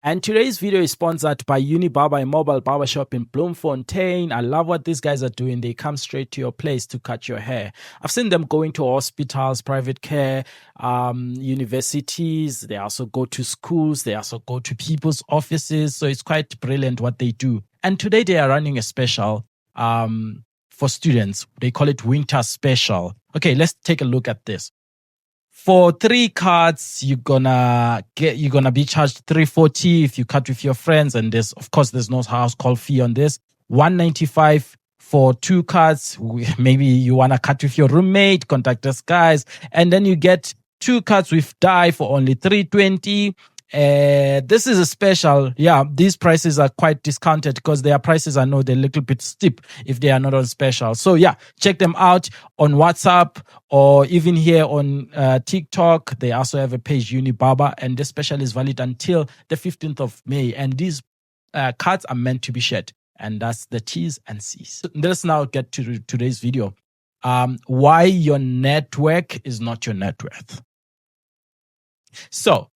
And today's video is sponsored by Unibarber, a mobile barbershop in Bloemfontein. I love what these guys are doing. They come straight to your place to cut your hair. I've seen them going to hospitals, private care, universities. They also go to schools. They also go to people's offices. So it's quite brilliant what they do. And today they are running a special for students. They call it Winter Special. Okay, let's take a look at this. For 3 cuts, you're gonna be charged $340 if you cut with your friends, and there's no house call fee on this. $195 for 2 cuts. Maybe you wanna cut with your roommate, contact us guys, and then you get 2 cuts with dye for only $320. This is a special. Yeah, these prices are quite discounted because their prices I know they're a little bit steep if they are not on special. So yeah, check them out on WhatsApp or even here on TikTok. They also have a page, Unibarber, and this special is valid until the 15th of May. And these cards are meant to be shared, and that's the T's and C's. Let's now get to today's video. Why your network is not your net worth. So